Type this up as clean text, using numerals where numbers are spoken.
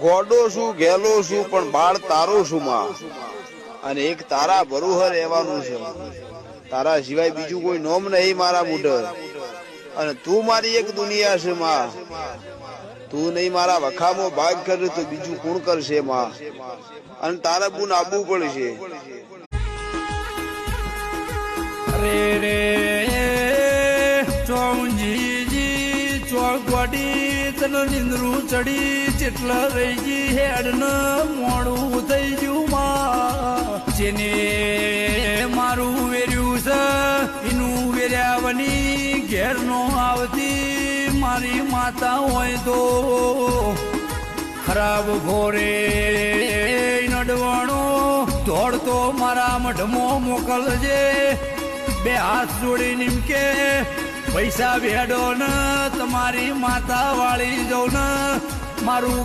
ગોડો છું ગેલો છું પણ બાળ તારો છું માં, અને એક તારા ભરુહર રહેવાનું છે. તારા સિવાય બીજું કોઈ નોમ નહીં મારા મુઢ, અને તું મારી એક દુનિયા છે માં. તું નહીં મારા વખામાં ભાગ કરે તો બીજું કોણ કરશે માં, અને તારા બુન આબુ પડશે. રે રે ચોજી ચોગવાડી તને નિંદરું ચડી ચેટલા રહી હેડ ન મોડું થઈ ગયું માં. જેને મારું વેર્યું છે એનું વેર્યાવની ઘેર નો આવતી મારી માતા હોય તો ખરાબ ઘોરે નડવાણો દોડતો મારા મઢમાં મોકલજે. બે હાથ જોડી નીમકે પૈસા ભેડો ને તમારી માતા વાળી જઉં ને મારું